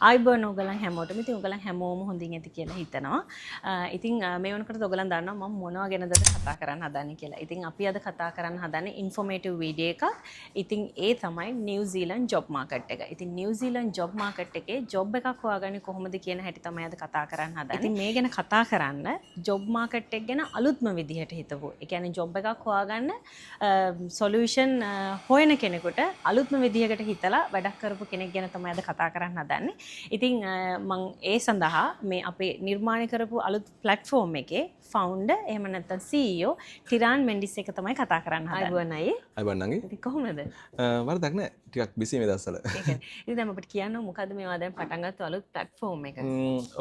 ආයිබෝන් ඔයගලන් හැමෝටම. ඉතින් ඔයගලන් හැමෝම හොඳින් ඇති කියලා හිතනවා. ඉතින් මේ වෙනකොට ඔයගලන් දන්නවා මම මොනවා ගැනද කතා කරන්න හදන්නේ කියලා. ඉතින් අපි අද කතා කරන්න හදන්නේ ඉන්ෆෝමේටිව් වීඩියෝ එකක්. ඉතින් ඒ තමයි නිව්සීලන්ත ජොබ් මාකට් එක. ඉතින් නිව්සීලන්ත ජොබ් මාකට් එකේ ජොබ් එකක් හොයාගන්නේ කොහොමද කියන හැටි තමයි අද කතා කරන්න හදන්නේ. ඉතින් මේ ගැන කතා කරන්න ජොබ් මාකට් එක ගැන අලුත්ම විදිහට හිතවෝ. ඒ කියන්නේ ජොබ් එකක් හොයාගන්න සොලියුෂන් හොයන කෙනෙකුට අලුත්ම විදිහකට හිතලා වැඩක් කරපු කෙනෙක් ගැන තමයි අද කතා කරන්න හදන්නේ. ඉතින් මම ඒ සඳහා මේ අපේ නිර්මාණය කරපු අලුත් ප්ලැට්ෆෝම් එකේ ෆවුන්ඩර් එහෙම නැත්නම් CEO ටිරාන් මෙන්ඩිස් එක තමයි කතා කරන්න හදන්නේ. අයිබෝනයි. අයිබෝන් නංගි. ඉතින් කොහොමද? වරදක් නෑ. ටිකක් බිසි මේ දවස්වල. ඒකනේ. ඉතින් දැන් අපිට කියන්න මොකද්ද මේවා දැන් පටන් ගත්ත අලුත් ප්ලැට්ෆෝම් එක?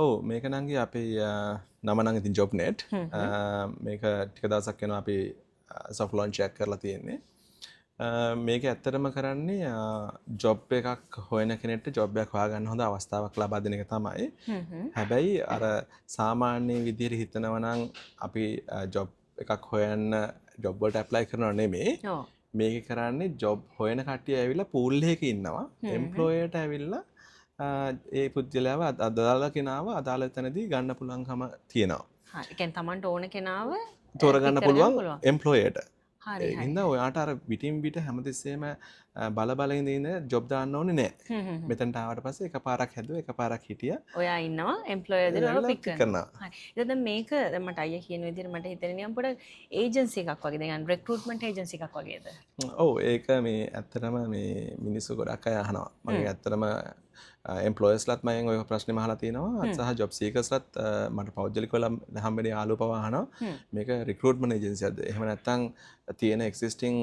ඔව් මේක නංගි අපේ නම නම් ඉතින් ජොබ්නෙට්. මේක ටික දවසක් වෙනවා අපි සොෆ්ට් ලොන්ච් එකක් කරලා තියෙන්නේ. මේක ඇත්තටම කරන්නේ ජොබ් එකක් හොයන කෙනෙක්ට ජොබ් එකක් හොයාගන්න හොඳ අවස්ථාවක් ලබා දෙන එක තමයි. හැබැයි අර සාමාන්‍ය විදිහට හිතනවා නම් අපි ජොබ් එකක් හොයන්න ජොබ් වලට ඇප්ලයි කරනව නෙමෙයි. ඔව්. මේක කරන්නේ ජොබ් හොයන කට්ටිය ඇවිල්ලා පූල් එකක ඉන්නවා. එම්ප්ලොයර්ට ඇවිල්ලා ඒ පුද්ගලයාව අදාළ කෙනාව අදාළ තැනදී ගන්න පුළුවන්කම තියෙනවා. හරි. ඒ කියන්නේ Tamanට ඕන කෙනාව තෝරගන්න පුළුවන් එම්ප්ලොයර්ට. හරි. ඒ හින්දා ඔයාට අර පිටින් පිට හැමතිස්සෙම බල ඉඳින ජොබ් දාන්න ඕනේ නෑ. මෙතනට ආවට පස්සේ එකපාරක් හැදුවා එකපාරක් හිටියා. ඔයා ඉන්නවා එම්ප්ලොයර් දෙනවා පික් කරනවා. හරි. ඉතින් දැන් මේක දැන් මට අයියා කියන විදිහට මට හිතෙන නියම් පොඩ ඒජන්සි එකක් වගේ දැන් රික්‍රූට්මන්ට් ඒජන්සි එකක් වගේද? ඔව් ඒක මේ ඇත්තටම මේ මිනිස්සු ගොඩක් අය අහනවා. මගේ ඇත්තටම එම්ප්ලොයර්ස්ලත් මම ඔය ප්‍රශ්නේ අහලා තියෙනවා. සහ ජොබ් සීකර්ස්ලත් මට පෞද්ගලිකව හම්බෙන යාළුවෝ පවා අහනවා. මේක රික්‍රූට්මන්ට් ඒජන්සියක්ද? එහෙම නැත්නම් තියෙන එක්සිස්ටිං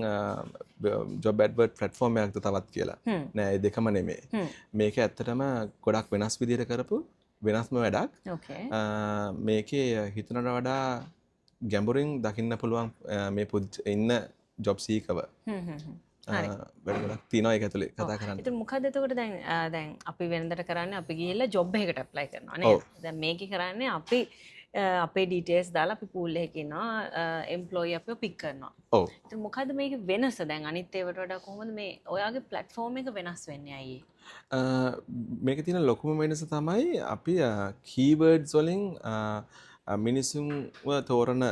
ජොබ් ඇඩ්වර්ට් ප්ලැට්ෆෝම් එකක්ද තවත් කියලා. නෑ ඒ දෙකම නෙමෙයි. මේක ඇත්තටම ගොඩක් වෙනස් විදිහට කරපු වෙනස්ම වැඩක්. ඕකේ. මේකේ හිතනට වඩා ගැඹුරින් දකින්න පුළුවන් මේ ඉන්න ජොබ් සීකව. වැඩ ගොඩක් තියෙනවා ඒක ඇතුලේ කතා කරන්න. ඉතින් මොකද එතකොට දැන් අපි වෙනදට කරන්නේ අපි ගිහිල්ලා ජොබ් එකකට ඇප්ලයි කරනවා නේද? දැන් මේකේ කරන්නේ අපි අපේ ඩීටේල්ස් දාලා අපි පූල් එකේ ඉන්නවා එම්ප්ලොයි අපිව පික් කරනවා. ඔව්. ඉතින් මොකද මේකේ වෙනස දැන් අනිත් ඒවාට වඩා කොහොමද මේ ඔයාගේ ප්ලැට්ෆෝම් එක වෙනස් වෙන්නේ අයියේ? මේකේ තියෙන ලොකුම වෙනස තමයි අපි කීවර්ඩ්ස් වලින් මිනිසුන්ව තෝරන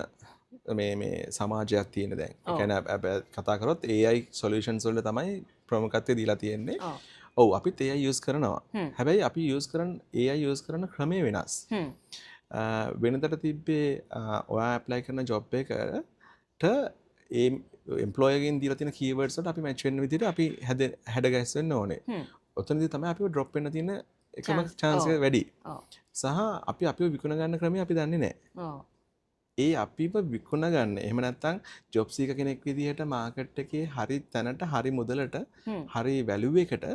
මේ සමාජයක් තියෙන දැන්. ඒ කියන්නේ කතා කරොත් AI solutions වල තමයි ප්‍රමුඛත්වය දීලා තියෙන්නේ. ඔව් අපිත් AI use කරනවා. හැබැයි අපි AI use කරන ක්‍රමය වෙනස්. වෙනදට තිබ්බේ ඔයා ඇප්ලයි කරන ජොබ් එකට ඒ එම්ප්ලොයර්ගෙන් දීලා තියෙන කීවර්ඩ්ස් වලට අපි මැච් වෙන්න විදිහට අපි හැඩ ගැස්වෙන්න ඕනේ. ඔතනදී තමයි අපිව ඩ්‍රොප් වෙන්න තියෙන එකම chance එක වැඩි. සහ අපි අපිව විකුණ ගන්න ක්‍රමය අපි දන්නේ නැහැ. ඒ අපිව විකුණ ගන්න. එහෙම නැත්නම් ජොබ් සීක කෙනෙක් විදිහට මාකට් එකේ හරි තැනට හරි මුදලට හරි වැලියු එකට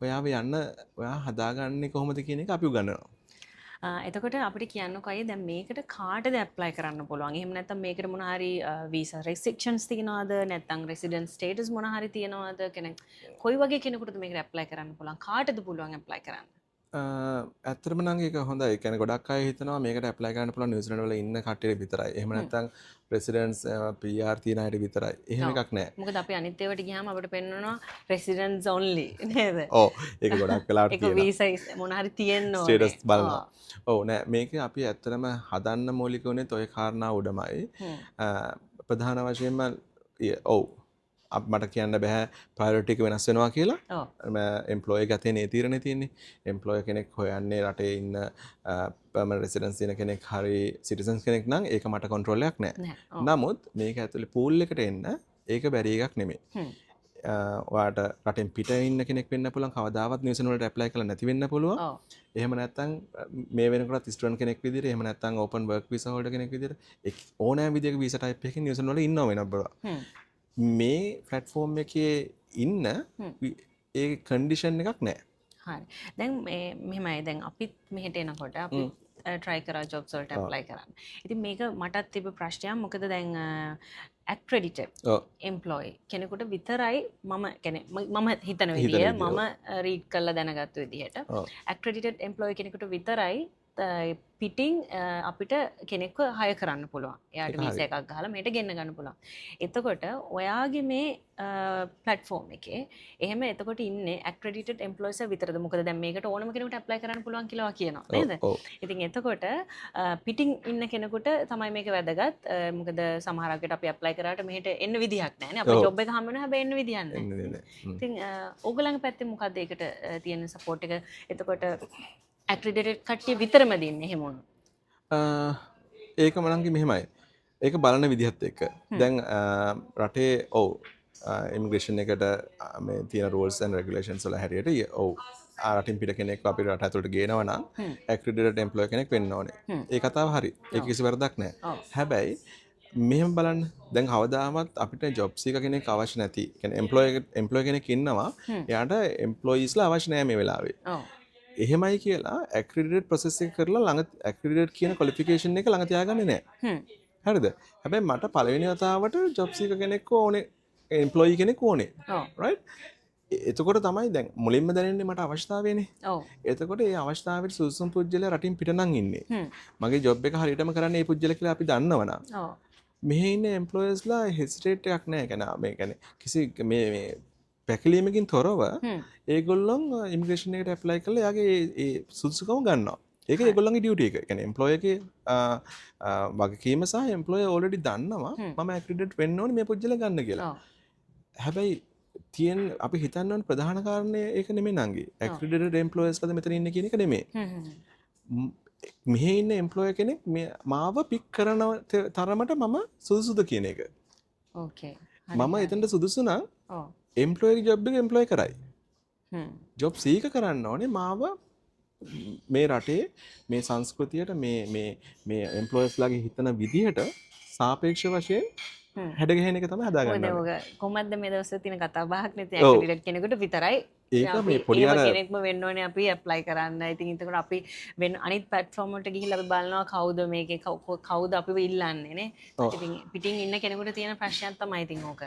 ඔයාව යන්න ඔයා හදාගන්නේ කොහොමද කියන එක අපි උගන්වනවා. එතකොට අපිට කියන්නකෝ අය දැන් මේකට කාටද ඇප්ලයි කරන්න පුළුවන්? එහෙම නැත්නම් මේකට මොන හරි වීසා රෙස්ට්‍රික්ෂන්ස් තියනවාද? නැත්නම් රෙසිඩන්ට් ස්ටේටස් මොන හරි තියනවාද? කෙනෙක් කොයි වගේ කෙනෙකුටද මේකට ඇප්ලයි කරන්න පුළුවන්? කාටද පුළුවන් ඇප්ලයි කරන්න? ඇත්තටම නම් ඒක හොඳයි. ඒ කියන්නේ ගොඩක් අය හිතනවා මේකට ඇප්ලයි කරන්න පුළුවන් නිව්සීලන්ත වල ඉන්න කට්ටියට විතරයි. එහෙම නැත්නම් රෙසිඩන්ට්ස් PR තියන අයට විතරයි. එහෙම එකක් නැහැ. මොකද අපි අනිත් ඒවාට ගියාම අපිට පෙන්වනවා රෙසිඩන්ට්ස් only නේද? ඔව්. ඒක ගොඩක් වෙලාවට තියෙනවා. ඒක වීසා මොන හරි තියෙන්න ඕනේ. ස්ටේටස් බලනවා. ඔව් නෑ මේක අපි ඇත්තටම හදන්න මූලික උනේ toy කාරණා උඩමයි. ප්‍රධාන වශයෙන්ම ඔව් මට කියන්න බෑ ප්‍රයොරිටි එක වෙනස් වෙනවා කියලා. එම්ප්ලොයි ගතේ නේ තීරණේ තියෙන්නේ. එම්ප්ලොයි කෙනෙක් හොයන්නේ රටේ ඉන්න පර්මනන්ට් රෙසිඩන්ස් තියෙන කෙනෙක් හරි සිටිසන්ස් කෙනෙක් නම් ඒක මට කන්ට්‍රෝල් එකක් නෑ. නමුත් මේක ඇතුලේ පූල් එකට එන්න ඒක බැරි එකක් නෙමෙයි. ඔයාට රටෙන් පිට ඉන්න කෙනෙක් වෙන්න පුළුවන් කවදාවත් නිව්සීලන්ත වලට ඇප්ලයි කරලා නැති වෙන්න පුළුවන්. එහෙම නැත්නම් මේ වෙනකොට ස්ටුඩන්ට් කෙනෙක් විදිහට එහෙම නැත්නම් ඕපන් වර්ක් වීසා හෝල්ඩර් කෙනෙක් විදිහට ඕනෑම විදිහක වීසා ටයිප් එකකින් නිව්සීලන්ත වල ඉන්නව වෙනවා බලන්න. මේ ප්ලැට්ෆෝම් එකේ ඉන්න ඒ කන්ඩිෂන් එකක් නැහැ. හරි. දැන් මෙහෙමයි දැන් අපිත් මෙහෙට එනකොට අපි try කරා jobs වලට apply කරන්න. ඉතින් මේක මටත් තිබ්බ ප්‍රශ්නයක් මොකද දැන් accredited employee කෙනෙකුට විතරයි මම කියන්නේ මම හිතන විදිය මම read කරලා දැනගත්ත විදිහට accredited employee කෙනෙකුට විතරයි පිටිං අපිට කෙනෙක්ව හය කරන්න පුළුවන්. එයාට ඒක වීසා හරි. එකක් ගහලා මේට ගෙන්න ගන්න පුළුවන්. එතකොට ඔයාගේ මේ ප්ලැට්ෆෝම් එකේ එහෙම එතකොට ඉන්නේ accredited employees විතරද? මොකද දැන් මේකට ඕනම කෙනෙකුට apply කරන්න පුළුවන් කියලා කියනවා නේද? ඔව්. ඉතින් එතකොට පිටිං ඉන්න කෙනෙකුට තමයි මේක වැදගත්. මොකද සමහර අයට අපි apply කරාට මෙහෙට එන්න විදිහක් නැහැ නේ. අපේ ඔව්. job එක හම්බ වෙනවා හැබැයි එන්න විදිහක් නැහැ. එන්නේ නෑ. ඉතින් ඕගොල්ලන්ගේ පැත්තෙන් මොකක්ද ඒකට තියෙන සපෝට් එක? එතකොට accredited කට්ටිය විතරම දෙන්නේ එහෙම වුණොත්. ඒක මනංගි මෙහෙමයි. ඒක බලන විදිහත් එක්ක. දැන් රටේ ඔව් ඉමිග්‍රේෂන් එකට මේ තියෙන rules and regulations වල හැටියට ඔව් රටින් පිට කෙනෙක් අපේ රට ඇතුළට ගේනවා නම් accredited employee කෙනෙක් වෙන්න ඕනේ. ඒ කතාව හරි. ඒක කිසි වරදක් නැහැ. හැබැයි මෙහෙම බලන්න දැන් කවදාවත් අපිට ජොබ් සීකර් කෙනෙක් අවශ්‍ය නැති. කියන්නේ employee කෙනෙක් ඉන්නවා. එයාට employeesලා අවශ්‍ය නැහැ මේ වෙලාවේ. එහෙමයි කියලා accredited process එක කරලා ළඟ accredited කියන qualification එක ළඟ තියාගන්නේ නැහැ. හරිද? හැබැයි මට පළවෙනි වතාවට job seeker කෙනෙක් ඕනේ, employee කෙනෙක් ඕනේ. right? එතකොට තමයි දැන් මුලින්ම දැනෙන්නේ මට අවශ්‍යතාවයනේ. ඔව්. එතකොට ඒ අවශ්‍යතාවයට සුදුසුම් පුජ්‍යලයා රටින් පිට නම් ඉන්නේ. මගේ job එක හරියටම කරන්නේ මේ පුජ්‍යල කියලා අපි දන්නවනම්. ඔව්. මෙහි ඉන්න employeesලා hesitate එකක් නැහැ. කියන්නේ මේ කියන්නේ කිසි මේ පැකිලීමකින් තොරව ඒගොල්ලොන් ඉමිග්‍රේෂන් එකට ඇප්ලයි කරලා එයාගේ ඒ සුදුසුකම ගන්නවා. ඒක ඒගොල්ලන්ගේ ඩියුටි එක. කියන්නේ එම්ප්ලොයර් එකේ වගකීම සහ එම්ප්ලොයර් ඔල්රෙඩි දන්නවා මම ඇක්‍රෙඩිට් වෙන්න ඕනේ මේ පුජ්‍යල ගන්න කියලා. හැබැයි අපි හිතන්න ඕනේ ප්‍රධාන කාරණේ ඒක නෙමෙයි නංගි. ඇක්‍රෙඩිටඩ් එම්ප්ලොයර්ස්ලාද මෙතන ඉන්නේ කියන එක නෙමෙයි. මෙහි ඉන්න එම්ප්ලොයර් කෙනෙක් මාව පික් කරන තරමට මම සුදුසුද කියන එක. ඕකේ. මම එතනට සුදුසු නම් එම්ප්ලොයර් ජොබ් එක එම්ප්ලොය් කරයි. ජොබ් සීක කරන්න ඕනේ මාව මේ රටේ මේ සංස්කෘතියට මේ එම්ප්ලොයර්ස්ලාගේ හිතන විදිහට සාපේක්ෂ වශයෙන් හැඩගැහෙන එක තමයි හදාගන්න ඕනේ. කොහොමද මේ දවස්වල තියෙන කතා බහක් නේ ඇක්ටිවිට් කෙනෙකුට විතරයි. ඒක මේ පොඩි අර කෙනෙක්ම වෙන්න ඕනේ අපි ඇප්ලයි කරන්න. ඉතින් එතකොට අපි වෙන අනිත් platform වලට ගිහිල්ලා අපි බලනවා කවුද මේකේ කවුද අපිව ඉල්ලන්නේ නේ. ඉතින් පිටින් ඉන්න කෙනෙකුට තියෙන ප්‍රශ්නයක් තමයි ඉතින් ඕක.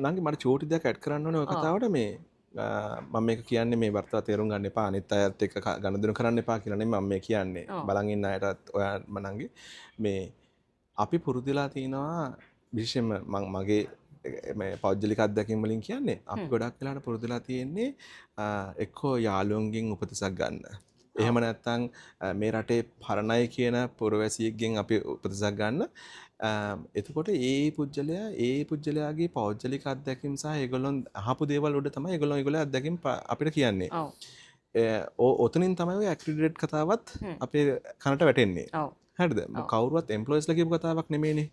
නංගි මට චූටි දෙයක් ඇඩ් කරන්න ඕනේ ඔය කතාවට මේ මම මේක කියන්නේ මේ වර්තව තේරුම් ගන්න එපා අනිත් අයත් එක්ක ගනුදෙනු කරන්න එපා කියලා නෙමෙයි මම මේ කියන්නේ. බලන් ඉන්න අයටත් ඔයා මනංගි මේ අපි පුරුදුලා තිනවා විශේෂයෙන්ම මගේ මේ පෞද්ගලික අත්දැකීම් වලින් කියන්නේ අපි ගොඩක් වෙලාවට පුරුදුලා තියෙන්නේ එක්කෝ යාළුවන්ගෙන් උපදෙසක් ගන්න. එහෙම නැත්නම් මේ රටේ පරණයි කියන පුරවැසියෙක්ගෙන් අපි උපදෙසක් ගන්න. එතකොට ඒ පුජ්‍යලයාගේ පෞද්ගලික අත්දැකීම් සහ ඒගොල්ලොන් අහපු දේවල් උඩ තමයි ඒගොල්ලෝ අත්දැකීම් අපිට කියන්නේ. ඔතනින් තමයි ඔය ඇක්‍රෙඩිටඩ් කතාවත් අපේ කනට වැටෙන්නේ. හරිද? කවුරුවත් එම්ප්ලොයිස්ලා කියපු කතාවක් නෙමෙයිනේ.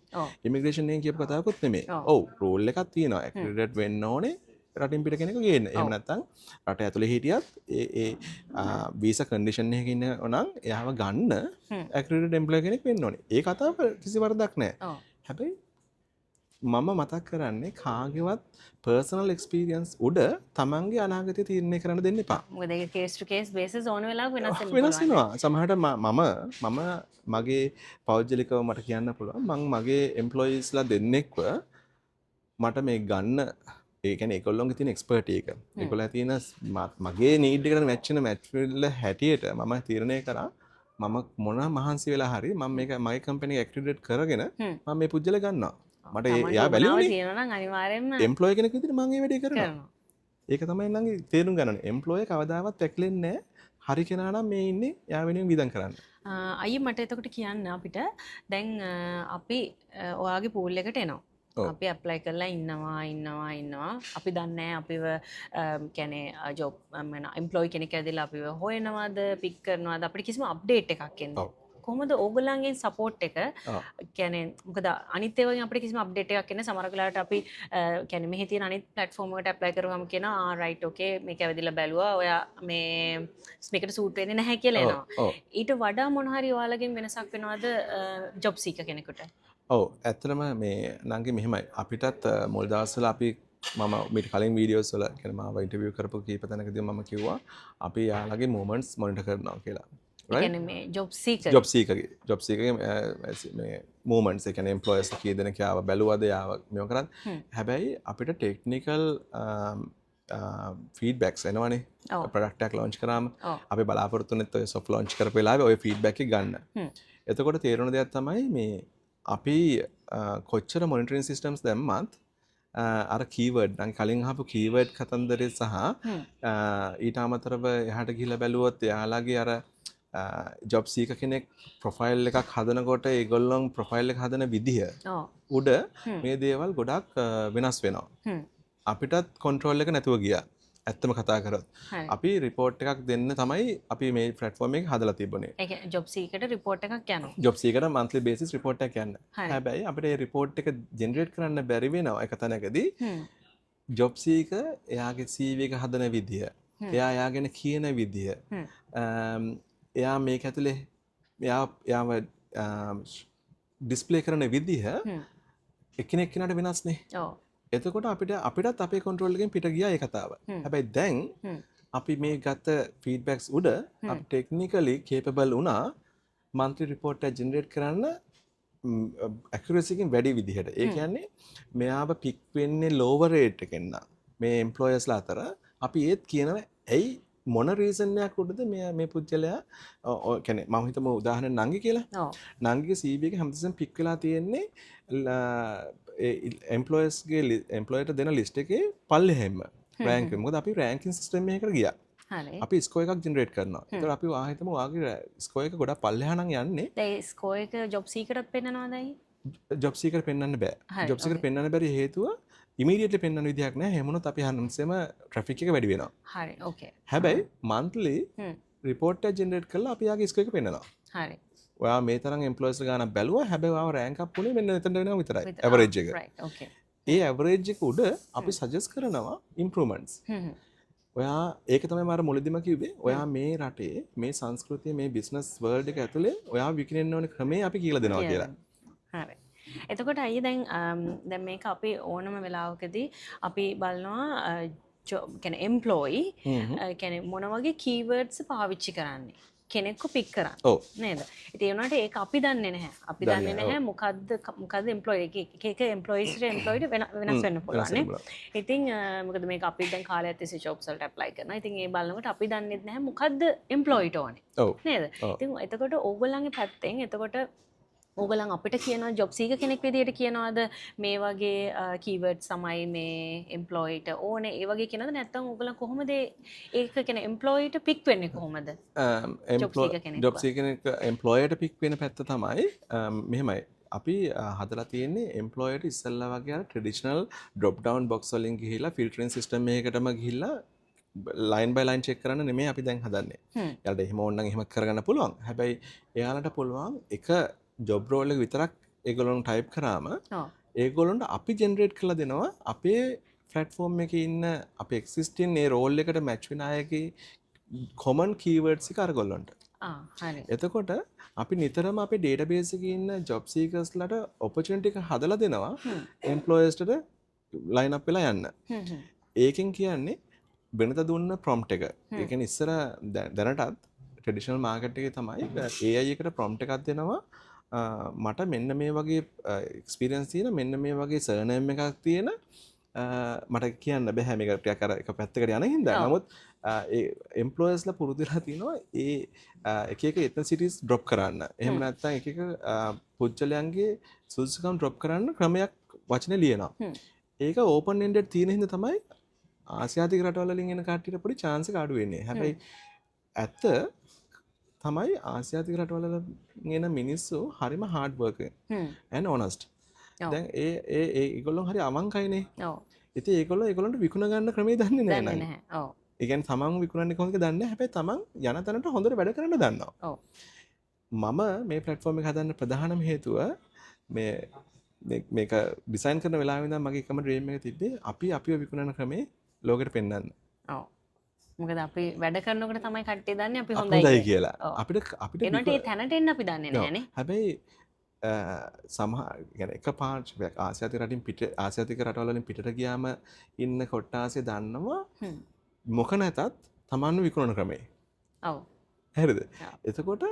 ඉමිග්‍රේෂන් එකෙන් කියපු කතාවකුත් නෙමෙයි. ඔව් රූල් එකක් තියෙනවා. ඇක්‍රෙඩිටඩ් වෙන්න ඕනේ රටින් පිට කෙනෙකු ගේන්න. එහෙම නැත්නම් රට ඇතුලේ හිටියත් ඒ වීසා කන්ඩිෂන් එකක ඉන්න නම් එයාව ගන්න ඇක්‍රෙඩිටඩ් එම්ප්ලොයි කෙනෙක් වෙන්න ඕනේ. ඒ කතාව කිසි වරදක් නැහැ. හැබැයි මම මතක් කරන්නේ කාගේවත් පර්සනල් එක්ස්පීරියන්ස් උඩ තමන්ගේ අනාගතය තීරණය කරන්න දෙන්න එපා. මොකද ඒක කේස් ටු කේස් බේසිස් ඕන වෙලාවක වෙනස් වෙනවා. සමහරට මම මගේ පෞද්ගලිකව මට කියන්න පුළුවන් මම මගේ එම්ප්ලොයිස්ලා දෙන්නෙක්ව මට මේ ගන්න ඒ කියන්නේ ඒගොල්ලෝගේ තියෙන එක්ස්පර්ටි එක. ඒගොල්ලෝ තියෙන මගේ නීඩ් එකට මැච් වෙන මැච් වෙල හැටියට මම තීරණය කරා මම මොන මහන්සි වෙලා හරි මම මේක මගේ කම්පැනි එක ඇක්ටිවේට් කරගෙන මම මේ පුජ්‍යල ගන්නවා. මට එයා වැලියුනේ තියෙනවා නම් අනිවාර්යෙන්ම එම්ප්ලොයි කෙනෙක් විදිහට මම මේ වැඩේ කරනවා. ඒක තමයි නම් තේරුම් ගන්න ඕනේ. එම්ප්ලොයි කවදාවත් පැකිලෙන්නේ නැහැ. හරි කෙනා නම් මේ ඉන්නේ එයා වෙනුවෙන් වියදම් කරන්න. අයියේ මට එතකොට කියන්න අපිට දැන් අපි ඔයාගේ පූල් එකට එනවා. අපි ඇප්ලයි කරලා ඉන්නවා අපි දන්නේ අපිව කියන්නේ ජොබ් එම්ප්ලොයි කෙනෙක් ඇදලා අපිව හොයනවාද පික් කරනවාද අපිට කිසිම අප්ඩේට් එකක් එන්නේ. කොහොමද ඕගොල්ලන්ගෙන් සපෝට් එක කියන්නේ මොකද අනිත් ඒවාගෙන් අපිට කිසිම අප්ඩේට් එකක් එන්නේ සමහර වෙලාවට අපි කියන්නේ මෙහි තියෙන අනිත් ප්ලැට්ෆෝම් එකට ඇප්ලයි කරවම කියනවා රයිට් ඕකේ මේක ඇවිදලා බැලුවා ඔයා මේ මේකට සූට් වෙන්නේ නැහැ කියලා එනවා ඊට වඩා මොන හරි ඔයාලගෙන් වෙනසක් වෙනවද ජොබ් සීකර් කෙනෙකුට ඔව් ඇත්තටම මේ නංගි මෙහෙමයි අපිටත් මුල් දවස්වල අපි මම මීට කලින් වීඩියෝස් වල කියන්නේ මාව ඉන්ටර්විව් කරපු කීප තැනකදී මම කිව්වා අපි යාළගේ මොමන්ට්ස් මොනිටර් කරනවා කියලා මේ ජොබ් සීකර්ගේ මේ මූමන්ට්ස් ඒ කියන්නේ එම්ප්ලොයර්ස් කී දෙනෙක් ආව බැලුවද ආව මේව කරත් හැබැයි අපිට ටෙක්නිකල් ෆීඩ්බැක්ස් එනවනේ ඔව්. ප්‍රොඩක්ට් එකක් ලොන්ච් කරාම ඔව්. අපි බලාපොරොත්තු වෙනෙත් ඔය සොෆ්ට් ලොන්ච් කරපු වෙලාවේ ඔය ෆීඩ්බැක් එක ගන්න. හ්ම්. එතකොට තේරෙන දෙයක් තමයි මේ අපි කොච්චර මොනිටරින් සිස්ටම්ස් දැම්මත් අර කීවර්ඩ් නම් කලින් අහපු කීවර්ඩ් කතන්දරේ සහ ඊට අමතරව එහාට ගිහිල්ලා බැලුවොත් එයාලගේ අර ජොබ් සීකර් කෙනෙක් ප්‍රොෆයිල් එකක් හදනකොට ඒගොල්ලොන් ප්‍රොෆයිල් එක හදන විදිහ ඔව්. උඩ මේ දේවල් ගොඩක් වෙනස් වෙනවා. හ්ම්. අපිටත් කන්ට්‍රෝල් එක නැතුව ගියා. ඇත්තම කතා කරොත්. හරි. අපි රිපෝට් එකක් දෙන්න තමයි අපි මේ ප්ලැට්ෆෝම් එක හදලා තිබුණේ. ඒ කියන්නේ ජොබ් සීකට රිපෝට් එකක් යනවා. Job seeker monthly basis report එකක් යන්න. හරි. හැබැයි අපිට මේ report එක generate කරන්න බැරි වෙනවා එක තැනකදී. හ්ම්. ජොබ් සීකර් එයාගේ CV එක හදන විදිය, එයා එයාගෙන කියන විදිය, එයා මේක ඇතුලේ එයාව ඩිස්ප්ලේ කරන විදිහ එකිනෙක කෙනාට වෙනස්නේ. ඔව්. එතකොට අපිටත් අපේ කන්ට්‍රෝල් එකෙන් පිට ගියා ඒ කතාව. හැබැයි දැන් අපි මේ ගත්ත ෆීඩ්බැක්ස් උඩ අපි ටෙක්නිකලි කේපබල් වුණා monthly report එක ජෙනරේට් කරන්න accuracy එකෙන් වැඩි විදිහට. ඒ කියන්නේ මෙයාව පික් වෙන්නේ lower rate එකෙන් නම් මේ employersලා අතර අපි ඒත් කියනවා ඇයි මොන රීසන් එකක් උඩද මේ පුද්ගලයා කියන්නේ මම හිතමු උදාහරණ නංගි කියලා. ඔව්. නංගිගේ CV එක හැමතිස්සෙම පික් වෙලා තියෙන්නේ එම්ප්ලොයර්ට දෙන ලිස්ට් එකේ පල්ලෙහෙම රෑන්ක් එක. මොකද අපි රෑන්කින් සිස්ටම් එකකට ගියා. හරි. අපි ස්කෝර් එකක් ජෙනරේට් කරනවා. ඒතකොට අපි හිතමු ඔයාගේ ස්කෝර් එක ගොඩක් පල්ලෙහා නම් යන්නේ. ඒ ස්කෝර් එක ජොබ් සීකරත් පෙන්නනවාද අයි? ජොබ් සීකර් පෙන්වන්න බෑ. හරි, ජොබ් සීකර් පෙන්වන්න බැරි හේතුව ඉමීඩියට්ලි පෙන්වන්න විදියක් නැහැ. එහෙම වුණොත් අපි හැමතිස්සෙම ට්‍රැෆික් එක වැඩි වෙනවා. හරි. ඕකේ. හැබැයි monthly report එක ජෙනරේට් කරලා අපි යාගේ ස්කෝර් එක පෙන්වනවා. හරි. ඔයා මේ තරම් එම්ප්ලොයිස් ගානක් බැලුවා. හැබැයි ඔයාව රෑන්ක් අප් වුණේ මෙන්න එතනට වෙනවා විතරයි. ඇවරේජ් එක. right. okay. ඒ ඇවරේජ් එක උඩ අපි සජෙස්ට් කරනවා ඉම්ප්‍රූව්මන්ට්ස්. ඔයා ඒක තමයි මම මුලදීම කිව්වේ. ඔයා මේ රටේ මේ සංස්කෘතිය මේ බිස්නස් වර්ල්ඩ් එක ඇතුලේ ඔයා විකිනෙන්න ඕන ක්‍රමේ අපි කියලා දෙනවා කියලා. හරි. එතකොට අයියේ දැන් මේක අපි ඕනම වෙලාවකදී අපි බලනවා කියන්නේ එම්ප්ලොයි කියන්නේ මොන වගේ කීවර්ඩ්ස් පාවිච්චි කරන්නේ කෙනෙක්ව පික් කරන්න. ඔව්. නේද? ඉතින් ඒ වුණාට ඒක අපි දන්නේ නැහැ. අපි දන්නේ නැහැ මොකද්ද එම්ප්ලොයි එක එම්ප්ලොයිස්ට එම්ප්ලොයිඩ් වෙනස් වෙන්න පුළුවන් නේ. ඉතින් මොකද මේක අපි දැන් කාලයක් තිස්සේ ජොබ්ස් වලට ඇප්ලයි කරනවා. ඉතින් ඒ බලනකොට අපි දන්නේ නැහැ මොකද්ද එම්ප්ලොයිට ඕනේ. ඔව්. නේද? ඉතින් එතකොට ඕගොල්ලන්ගේ පැත්තෙන් එතකොට ඕගොල්ලන් අපිට කියනවා ජොබ් සීකර් කෙනෙක් විදියට කියනවාද මේ වගේ කීවර්ඩ්ස් තමයි මේ එම්ප්ලොයිට ඕනේ ඒ වගේ කියනවාද නැත්නම් ඕගොල්ලන් කොහොමද ඒක කියන්නේ එම්ප්ලොයිට පික් වෙන්නේ කොහොමද? ජොබ් සීකර් කෙනෙක් එම්ප්ලොයර්ට පික් වෙන පැත්ත තමයි මෙහෙමයි. අපි හදලා තියෙන්නේ එම්ප්ලොයර්ට ඉස්සෙල්ලා වගේ අර ට්‍රැඩිෂනල් ඩ්‍රොප් ඩවුන් බොක්ස් වලින් ගිහිලා ෆිල්ටරින් සිස්ටම් එකකටම ගිහිල්ලා ලයින් බයි ලයින් චෙක් කරන්න නෙමෙයි අපි දැන් හදන්නේ. එයාලට එහෙම ඕන නම් එහෙම කරගන්න පුළුවන්. හැබැයි එයාලට පුළුවන් එක ජොබ් රෝල් එක විතරක් ඒගොල්ලොන් ටයිප් කරාම ඒගොල්ලොන්ට අපි ජෙනරේට් කරලා දෙනවා අපේ ප්ලැට්ෆෝම් එකේ ඉන්න අපේ එක්සිස්ටින් ඒ රෝල් එකට මැච් වෙන අයගේ කොමන් කීවර්ඩ්ස් එක අරගොල්ලොන්ට. හරි. එතකොට අපි නිතරම අපේ ඩේටාබේස් එකේ ඉන්න ජොබ් සීකර්ස්ලාට ඔපචුනිටි එක හදලා දෙනවා එම්ප්ලොයර්ස්ට ලයින් අප් වෙලා යන්න. ඒකෙන් කියන්නේ වෙනද දුන්න ප්‍රොම්ප්ට් එක. ඒ කියන්නේ ඉස්සර දැනටත් ට්‍රැඩිෂනල් මාකට් එකේ තමයි AI එකට ප්‍රොම්ප්ට් එකක් දෙනවා. මට මෙන්න මේ වගේ එක්ස්පීරියන්ස් තියෙන මෙන්න මේ වගේ සර්නේම් එකක් තියෙන මට කියන්න බෑ මේක ටිකක් අර එක පැත්තකට යන හින්දා. නමුත් ඒ එම්ප්ලොයර්ස්ලා පුරුදු වෙලා තිනවා ඒ එක එක එතනසිටිස් ඩ්‍රොප් කරන්න. එහෙම නැත්නම් එක එක පුජ්‍යලයන්ගේ සුදුසුකම් ඩ්‍රොප් කරන්න ක්‍රමයක් වචනේ ලියනවා. ඒක ඕපන් එන්ඩඩ් තියෙන හින්දා තමයි ආසියාතික රටවල් වලින් එන කට්ටියට පොඩි chance එක අඩු වෙන්නේ. හැබැයි ඇත්ත තමයි ආසියාතික රටවල එන මිනිස්සු හරිම hard working and honest. දැන් ඒගොල්ලෝ හරි අවංකයිනේ. ඔව්. ඉතින් ඒගොල්ලන්ට විකුණ ගන්න ක්‍රමේ දන්නේ නැහැ නේද? ඔව්. ඒ කියන්නේ තමන් විකුණන්නේ කොහොමද දන්නේ නැහැ. හැබැයි තමන් යන තැනට හොඳට වැඩ කරන්න දන්නවා. ඔව්. මම මේ platform එක හදන්න ප්‍රධානම හේතුව මේක ඩිසයින් කරන වෙලාවෙ ඉඳන් මගේ එකම ඩ්‍රීම් එක තිබ්බේ අපිව විකුණන ක්‍රමේ ලෝකෙට පෙන්වන්න. ඔව්. මොකද අපි වැඩ කරනකොට තමයි කට්ටිය දන්නේ අපි හොඳයි කියලා. අපිට එනකොට ඒ තැනට එන්න අපි දන්නේ නැහැනේ. හැබැයි සමහර එක පාර්ශ්වයක් ආසියාතික රටින් පිට ආසියාතික රටවල් වලින් පිටට ගියාම ඉන්න කොට්ටාසිය දන්නවා මොක නැතත් තමන්ව විකුණන ක්‍රමේ. ඔව්. හරිද? එතකොට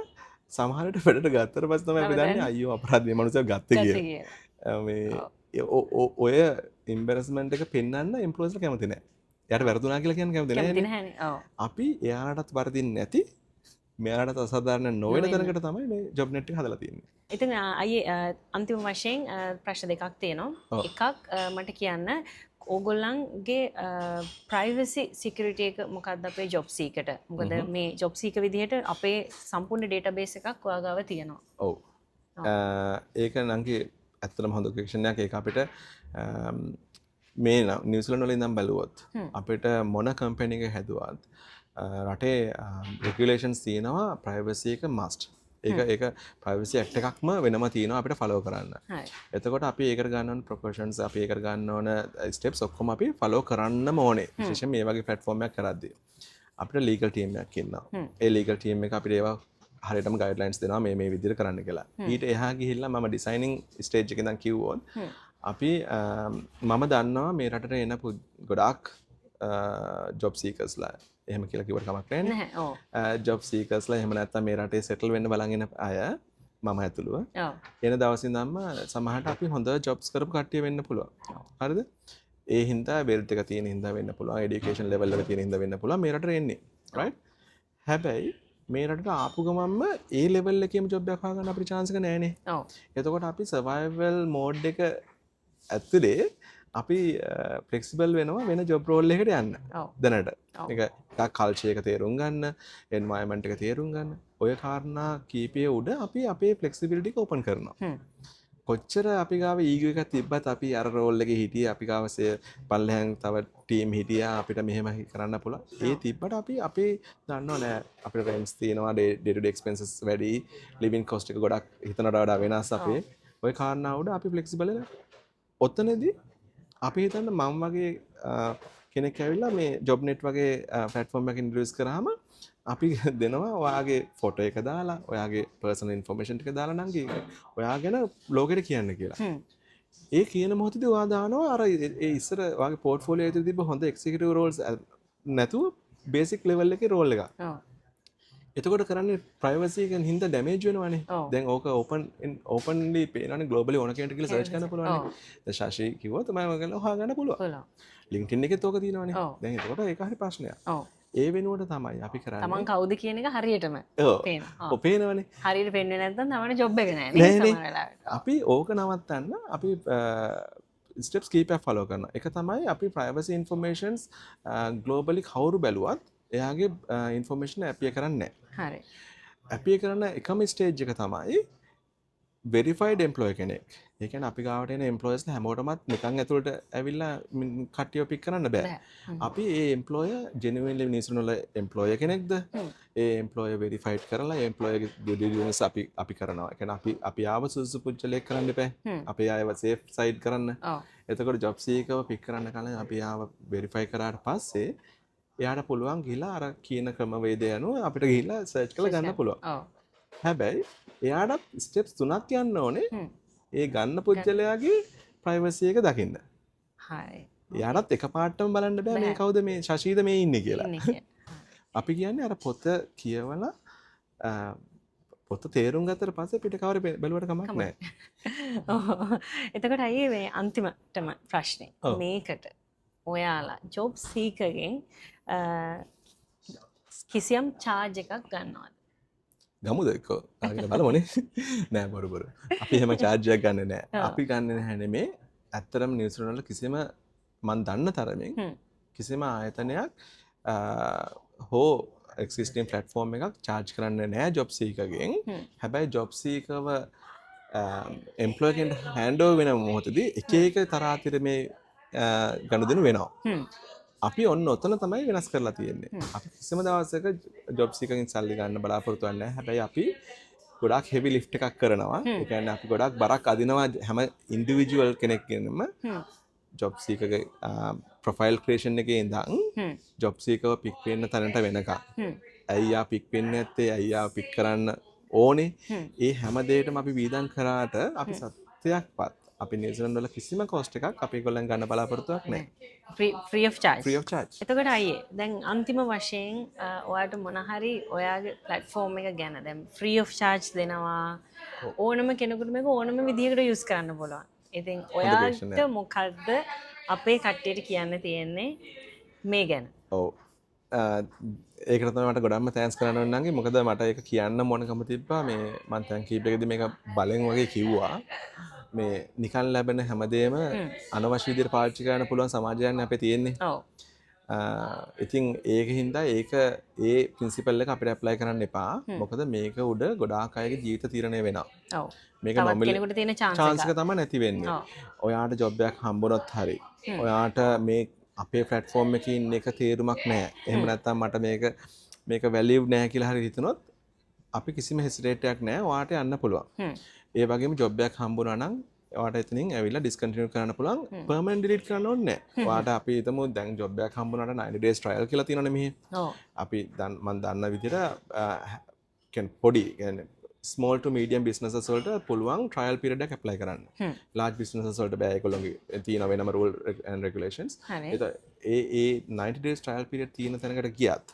සමහරට වැඩට ගත්තට පස්සේ තමයි අපි දන්නේ අයියෝ අපරාධ මේ මනුස්සයා ගත්තේ කියලා. මේ ඔය එම්බැරස්මන්ට් එක පෙන්වන්න එම්ප්ලොයිස්ලා කැමති නැහැ. එයාට වැරදුනා කියලා කියන්න කැමති කැමති නැහැ. නැහැනේ. ඔව්. අපි එයාටත් වරදින්නේ නැති මෙයාටත් අසාධාරණ නොවන තැනකට තමයි මේ ජොබ් නෙට් එක හදලා තියෙන්නේ. ඉතින් අයියේ අන්තිම වශයෙන් ප්‍රශ්න දෙකක් තියෙනවා. එකක් මට කියන්න ඕගොල්ලන්ගේ ප්‍රයිවසි සිකියුරිටි එක මොකක්ද අපේ ජොබ් සීකට? මොකද මේ ජොබ් සීක විදිහට අපේ සම්පූර්ණ ඩේටාබේස් එකක් ඔයා ගාව තියෙනවා. ඔව්. ඒක නංගි ඇත්තටම හොඳ ක්වෙස්චන් එකක්. ඒක අපිට මේ නිව්සිලන්ත වල ඉඳන් බලුවොත් අපිට මොන කම්පැනි එක හැදුවත් රටේ රෙගියුලේෂන්ස් තියෙනවා ප්‍රයිවසි එක මස්ට්. ඒක ප්‍රයිවසි ඇක්ට් එකක්ම වෙනම තියෙනවා අපිට ෆලෝ කරන්න. එතකොට අපි ඒකට ගන්න ඕන ප්‍රොපෝෂන්ස් අපි ඒකට ගන්න ඕන ස්ටෙප්ස් ඔක්කොම අපි ෆලෝ කරන්නම ඕනේ. විශේෂයෙන් මේ වගේ ප්ලැට්ෆෝම් එකක් කරද්දී. අපිට ලීගල් ටීම් එකක් ඉන්නවා. ඒ ලීගල් ටීම් එක අපිට ඒවා හරියටම ගයිඩ්ලයින්ස් දෙනවා මේ විදිහට කරන්න කියලා. ඊට එහා ගිහිල්ලා මම ඩිසයිනින් ස්ටේජ් එකේ ඉඳන් කිව්වොත් අපි මම දන්නවා මේ රටට එන ගොඩාක් ජොබ් සීකර්ස්ලා එහෙම කියලා කිව්වට කමක් නැහැ නේ. ජොබ් සීකර්ස්ලා එහෙම නැත්නම් මේ රටේ සෙටල් වෙන්න බලන් ඉන අය මම ඇතුළුව. එන දවසේ ඉඳන්ම සමහරට අපි හොඳ ජොබ්ස් කරපු කට්ටිය වෙන්න පුළුවන්. හරිද? ඒ හින්දා වෙල්ත් එක තියෙන හින්දා වෙන්න පුළුවන්. এডুকেෂන් ලෙවල් එක තියෙන හින්දා වෙන්න පුළුවන්. මේ රටට එන්නේ. රයිට්? හැබැයි මේ රටට ආපු ගමන්ම ඒ ලෙවල් එකේම ජොබ් එකක් හොයාගන්න අපිට chance එක නැහැනේ. ඔව්. එතකොට අපි survival mode එක ඇතුලේ අපි ෆ්ලෙක්සිබල් වෙනවා වෙන ජොබ් රෝල් එකකට යන්න. දැනට. ඒක ටිකක් කල්චර් එක තේරුම් ගන්න, එන්වයරන්මන්ට් එක තේරුම් ගන්න. ඔය කාරණා කීපයේ උඩ අපි අපේ ෆ්ලෙක්සිබිලිටි එක ඕපන් කරනවා. කොච්චර අපි ගාව ඊගෝ එකක් තිබ්බත් අපි අර රෝල් එකේ හිටියේ අපි ගාව පල්ලෙහාන් තව ටීම් හිටියා අපිට මෙහෙම කරන්න පුළුවන්. ඒ තිබ්බට අපි අපේ දන්නව නෑ අපිට රෙන්ට්ස් තියෙනවා ඩේ ටු ඩේ එක්ස්පෙන්සස් වැඩි, ලිවිං කොස්ට් එක ගොඩක් හිතනට වඩා වෙනස් අපේ. ඔය කාරණා උඩ අපි ෆ්ලෙක්සිබල් වෙලා ඔතනදී අපි හිතන්න මම වගේ කෙනෙක් ඇවිල්ලා මේ ජොබ් නෙට් වගේ ප්ලැට්ෆෝම් එකකින් ඉන්ට්‍රොඩියුස් කරාම අපි දෙනවා ඔයාගේ ෆොටෝ එක දාලා ඔයාගේ පර්සනල් ඉන්ෆර්මේෂන් ටික දාලා නම් ඔයා ගැන බ්ලොග් එකට කියන්න කියලා. ඒ කියන මොහොතේදී ඔයා දානවා අර ඒ ඉස්සර ඔයාගේ පෝර්ට්ෆෝලියෝ එකේ තිබ්බ හොඳ එක්සිකියුටිව් රෝල්ස් නැතුව බේසික් ලෙවල් එකේ රෝල් එකක්. එතකොට කරන්නේ ප්‍රයිවසි එකෙන් හින්දා ඩැමේජ් වෙනවනේ. දැන් ඕක ඕපන්ලි පේනවනේ ග්ලෝබලි ඕන කෙනෙක්ට කියලා සර්ච් කරන්න පුළුවන්. දැන් ශාෂි කිව්වොත් මම ගාලා හොයාගන්න පුළුවන්. LinkedIn එකෙත් ඕක තියෙනවනේ. දැන් එතකොට ඒක හරි ප්‍රශ්නයක්. ඒ වෙනුවට තමයි අපි කරන්නේ. තමන් කවුද කියන එක හරියටම පේනවා. ඔව් පේනවනේ. හරියට පේන්නේ නැත්නම් තමයි ජොබ් එක නැහැ නේ සමහර වෙලාවට. අපි ඕක නවත්තන්න අපි ස්ටෙප්ස් කීපයක් ෆලෝ කරනවා. එක තමයි අපි ප්‍රයිවසි ඉන්ෆර්මේෂන්ස් ග්ලෝබලි කවුරු බැලුවත් එයාගේ ඉන්ෆර්මේෂන් ඇපිය කරන්නේ නැහැ. හරි. ඇපිය කරන එකම ස්ටේජ් එක තමයි වෙරිෆයිඩ් එම්ප්ලොයි කෙනෙක්. ඒ කියන්නේ අපි ගාවට එන එම්ප්ලොයර්ස්ලා හැමෝටමත් නිකන් ඇතුළට ඇවිල්ලා කට්ටිය පික් කරන්න බෑ. අපි ඒ එම්ප්ලොයර් ජෙනුයින්ලි නිසුනල එම්ප්ලොයර් කෙනෙක්ද? ඒ එම්ප්ලොයර් වෙරිෆයිඩ් කරලා ඒ එම්ප්ලොයර්ගේ ඩියු ඩිලිජන්ස් අපි කරනවා. ඒ කියන්නේ අපි ආව සුසු පුච්චලයක් කරන්න එපා. අපේ අයව සේෆ් සයිඩ් කරන්න. එතකොට ජොබ් සීකව පික් කරන්න කලින් අපි ආව වෙරිෆයි කරාට පස්සේ එයාට පුළුවන් ගිහිලා අර කියන ක්‍රමවේදය අනුව අපිට ගිහිල්ලා සර්ච් කරලා ගන්න පුළුවන්. හැබැයි එයාට ස්ටෙප්ස් 3ක් යන්න ඕනේ. ඒ ගන්න පුද්ගලයාගේ ප්‍රයිවසි එක දකින්න. හරි. එයාටත් එකපාරටම බලන්න බෑ මේ කවුද මේ ශශීද මේ ඉන්නේ කියලා. අපි කියන්නේ අර පොත කියවලා පොත තේරුම් ගත්තට පස්සේ පිට කවර බැලුවට කමක් නැහැ. එතකොට අයියේ මේ අන්තිමටම ප්‍රශ්නේ මේකට ඔයාලා ජොබ් සීකර්ගෙන් කිසියම් චාර්ජ් එකක් ගන්නවද? ගමුද එක්ක බලමුනේ. නෑ බොරු. අපි එහෙම චාර්ජ් එකක් ගන්නෙ නෑ. අපි ගන්නෙ නැහැ නෙමේ. ඇත්තටම නිව්සිලන්ත වල කිසිම මන් දන්න තරමින් කිසිම ආයතනයක් හෝ එක්සිස්ටිං ප්ලැට්ෆෝම් එකක් චාර්ජ් කරන්නේ නෑ ජොබ් සීකර්ගෙන්. හැබැයි ජොබ් සීකර්ව එම්ප්ලොයර් කෙනෙක්ට හෑන්ඩ් ඕවර් වෙන මොහොතදී එක එක තරාතිර මේ ගනුදෙනු වෙනවා. අපි ඔන්න ඔතන තමයි වෙනස් කරලා තියෙන්නේ. අපි කිසිම දවසක ජොබ් සීකර්ගෙන් සල්ලි ගන්න බලාපොරොත්තු වෙන්නේ නැහැ. හැබැයි අපි ගොඩාක් හෙවි ලිෆ්ට් එකක් කරනවා. ඒ කියන්නේ අපි ගොඩාක් බරක් අදිනවා හැම ඉන්ඩිවිජුවල් කෙනෙක්ගෙනම ජොබ් සීකර්ගේ ප්‍රොෆයිල් ක්‍රියේෂන් එකේ ඉඳන් ජොබ් සීකර්ව පික් වෙන්න තැනට වෙනකම්. අයියා පික් වෙන්නේ නැත්තේ අයියා පික් කරන්න ඕනේ. ඒ හැම දෙයකම අපි වීදම් කරාට අපි සත්‍යයක්වත් අපි නිව්සිලන්ත වල කිසිම කොස්ට් එකක් අපි ඒගොල්ලන් ගන්න බලාපොරොත්තුවක් නැහැ. free of charge. charge. එතකොට අයියේ දැන් අන්තිම වශයෙන් ඔයාට මොන හරි ඔයාගේ platform එක ගැන දැන් free of charge දෙනවා ඕනම කෙනෙකුට මේක ඕනම විදිහකට use කරන්න පුළුවන්. ඉතින් ඔයාට මොකද්ද අපේ කට්ටියට කියන්න තියෙන්නේ මේ ගැන. ඔව්. ඒකට තමයි මට ගොඩක්ම තෑන්ක්ස් කරන්න ඕන නංගි. මොකද මට ඒක කියන්න මොනකම තිබ්බා. මේ මම දැන් කීප එකදී මේක බලෙන් වගේ කිව්වා. මේ නිකන් ලැබෙන හැමදේම අනවශ්‍ය විදිහට පාවිච්චි කරන්න පුළුවන් සමාජයක් අපේ තියෙන්නේ. ඔව්. ඉතින් ඒක හින්දා ඒක ඒ ප්‍රින්සිපල් එක අපිට ඇප්ලයි කරන්න එපා. මොකද මේක උඩ ගොඩාක් අයගේ ජීවිත තීරණය වෙනවා. ඔව්. මේක තවත් නොමිලේ කෙනෙකුට තියෙන chance chance එක. එක තමයි නැති වෙන්නේ. ඔව්. ඔයාට ජොබ් එකක් හම්බුනොත් හරි. ඔයාට මේ අපේ platform එකේ ඉන්න එක තේරුමක් නැහැ. එහෙම නැත්නම් මට මේක value නැහැ කියලා හරි හිතුනොත් අපි කිසිම hesitate එකක් නැහැ. ඔයාට යන්න පුළුවන්. ඒ වගේම ජොබ් එකක් හම්බුනා නම් ඔයාට එතනින් ඇවිල්ලා discontinue කරන්න පුළුවන්. permanent delete කරන්න ඕනේ නැහැ. ඔයාට අපි හිතමු දැන් ජොබ් එකක් හම්බුනාට 90 days trial කියලා තියෙනවනේ මෙහි. ඔව්. අපි මම දන්න විදිහට පොඩි කියන්නේ small to medium businesses වලට පුළුවන් trial period එකක් apply කරන්න. large businesses වලට බෑ ඒගොල්ලෝගේ තියෙන වෙනම rule and regulations. A 90 days trial period තියෙන තැනකට ගියත්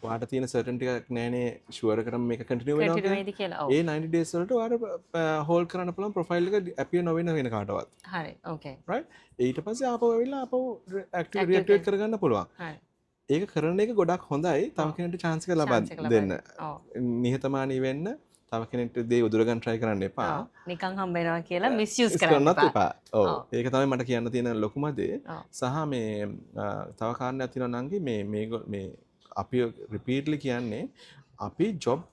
ඔයාට තියෙන certainty එකක් නැහැනේ sure කරම මේක continue වෙනවා කියලා. ඒ 90 days වලට ඔයාට hold කරන්න පුළුවන් profile එක appear නොවෙන වෙන කාටවත්. හරි. okay. right? ඊට පස්සේ ආපහු ඇවිල්ලා ආපහු reactivate කරගන්න පුළුවන්. හරි. ඒක කරන එක ගොඩක් හොඳයි. තව කෙනෙක්ට chance එක ලබා දෙන්න. නිහතමානී වෙන්න තව කෙනෙක්ට දේ උදුරගන්න try කරන්න එපා. නිකන් හම්බ වෙනවා කියලා misuse කරන්න එපා. ඔව්. ඒක තමයි මට කියන්න තියෙන ලොකුම දේ. සහ මේ තව කාරණයක් තියෙනවා නංගි මේ අපි repeatedly කියන්නේ අපි job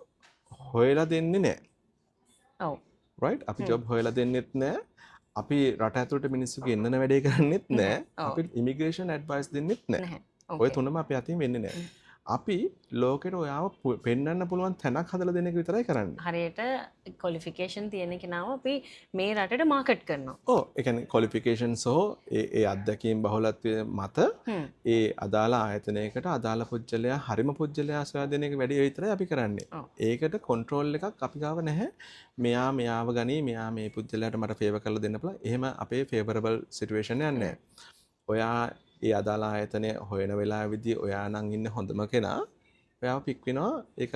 හොයලා දෙන්නේ නැහැ. ඔව්. right? අපි job හොයලා දෙන්නෙත් නැහැ. අපි රට ඇතුළට මිනිස්සුගේ එන්නන වැඩේ කරන්නෙත් නැහැ. අපි immigration advice දෙන්නෙත් නැහැ. ඔය තුනම අපි අතින් වෙන්නේ නැහැ. අපි ලෝකෙට ඔයාව පෙන්වන්න පුළුවන් තැනක් හදලා දෙන එක විතරයි කරන්නේ. හරියට qualification තියෙන කෙනාව අපි මේ රටට මාකට් කරනවා. ඔව් ඒ කියන්නේ qualifications සහ ඒ අත්දැකීම් බහුලත්වයේ මත ඒ අදාළ ආයතනයකට අදාළ පුජ්‍යලයා හරිම පුජ්‍යලයා සොයා දෙන එක වැඩි විතරයි අපි කරන්නේ. ඒකට control එකක් අපි ගාව නැහැ. මෙයාව ගනි මෙයා මේ පුජ්‍යලයාට මට favor කරලා දෙන්න පුළුවන්. එහෙම අපේ favorable situation එකක් නැහැ. ඔයා ඒ අදාළ ආයතනය හොයන වෙලාවෙදී ඔයා නම් ඉන්න හොඳම කෙනා ඔයාව පික් වෙනවා. ඒක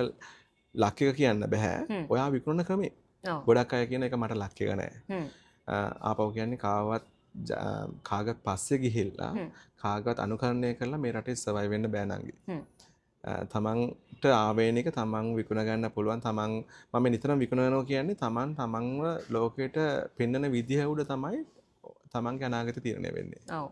ලක් එක කියන්න බෑ. ඔයා විකුණන ක්‍රමේ. ගොඩක් අය කියන එක මට ලක් එක නෑ. ආපහු කියන්නේ කාගත් පස්සේ ගිහිල්ලා කාගත් අනුකරණය කරලා මේ රටේ සර්වයිව් වෙන්න බෑ නංගි. තමන්ට ආවේනික තමන් විකුණ ගන්න පුළුවන්. මම නිතරම විකුණනවා කියන්නේ තමන්ව ලෝකෙට පෙන්වන විදිහ උඩ තමයි තමන්ගේ අනාගතය තීරණය වෙන්නේ. ඔව්.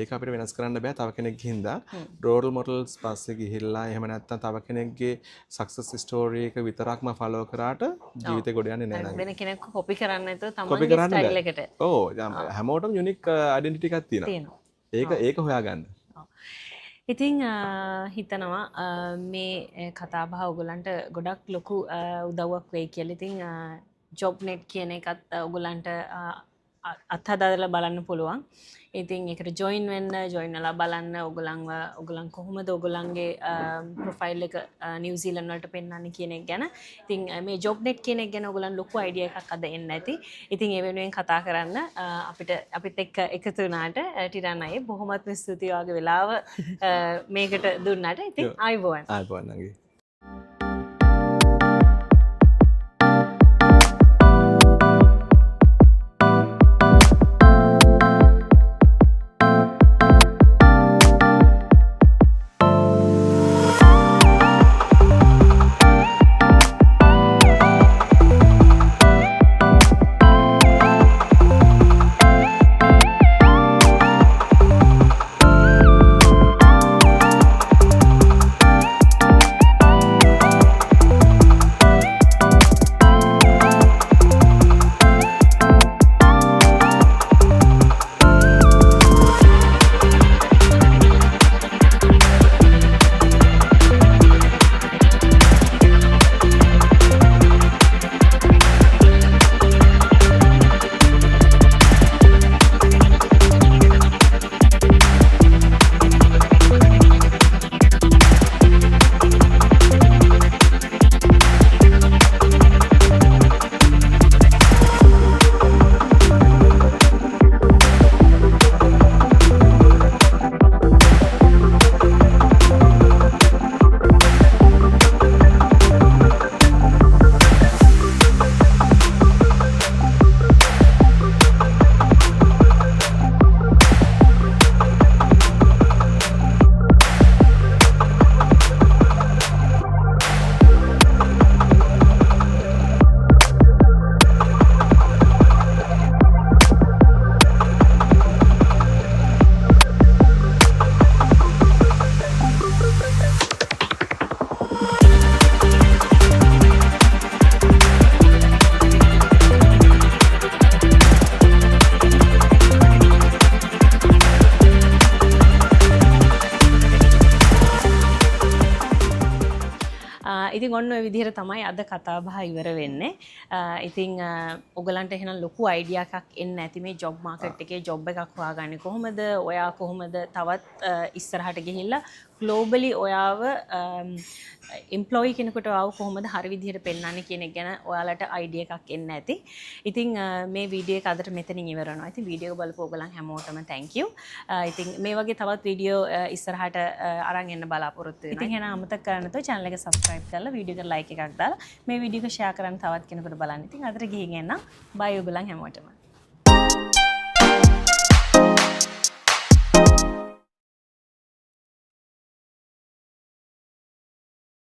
ඒක අපිට වෙනස් කරන්න බෑ. තව කෙනෙක්ගේ හින්දා රෝල් මොඩල්ස් පස්සේ ගිහිල්ලා එහෙම නැත්නම් තව කෙනෙක්ගේ සක්සස් ස්ටෝරි එක විතරක්ම ෆලෝ කරාට ජීවිතේ ගොඩ යන්නේ නැහැ නේද? වෙන කෙනෙක්ව කොපි කරන්න නැතුව තමන්ගේ ස්ටයිල් එකට. ඔව් හැමෝටම යුනික් අයිඩෙන්ටිටි එකක් තියෙනවා. ඒක හොයාගන්න. ඉතින් හිතනවා මේ කතා බහ ඔයගලන්ට ගොඩක් ලොකු උදව්වක් වෙයි කියලා. ඉතින් ජොබ්නෙට් කියන එකත් ඔයගලන්ට අත්හදාලා බලන්න පුළුවන්. ඉතින් ඒකට ජොයින් වෙලා බලන්න ඔයගලන් කොහොමද ඔයගලන්ගේ ප්‍රොෆයිල් එක නිව්සීලන්ත වලට පෙන්වන්නේ කියන එක ගැන. ඉතින් මේ ජොබ්නෙට් කියන එක ගැන ඔයගලන් ලොකු අයිඩියා එකක් අද එන්න ඇති. ඉතින් ඒ වෙනුවෙන් කතා කරන්න අපිත් එක්ක එකතු වුණාට ටිරන් අය බොහොමත්ම ස්තුතියි වගේ වෙලාව මේකට දුන්නාට. ඉතින් ආයුබෝවන්. ආයුබෝවන් නංගි. ඉතින් ඔන්න ඔය විදිහට තමයි අද කතා බහ ඉවර වෙන්නේ. ඉතින් ඔයගලන්ට එහෙනම් ලොකු අයිඩියා එකක් එන්න ඇති මේ ජොබ් මාකට් එකේ ජොබ් එකක් හොයාගන්නේ කොහොමද? ඔයා කොහොමද තවත් ඉස්සරහට ගිහිල්ලා ග්ලෝබලි ඔයාව එම්ප්ලොයි කෙනෙකුට ඔයාව කොහොමද හරි විදිහට පෙන්වන්නේ කියන එක ගැන ඔයාලට අයිඩියා එකක් එන්න ඇති. ඉතින් මේ වීඩියෝ එක අදට මෙතනින් ඉවර වෙනවා. ඉතින් වීඩියෝ එක බලපු ඔයගලන් හැමෝටම thank you. ඉතින් මේ වගේ තවත් වීඩියෝ ඉස්සරහට අරන් එන්න බලාපොරොත්තු වෙනවා. ඉතින් එහෙනම් අමතක කරන්න නැතුව channel එක subscribe කරලා වීඩියෝ එකට like එකක් දාලා මේ වීඩියෝ එක share කරන්න තවත් කෙනෙකුට බලන්න. ඉතින් අදට ගිහින් එන්න. bye ඔයගලන් හැමෝටම.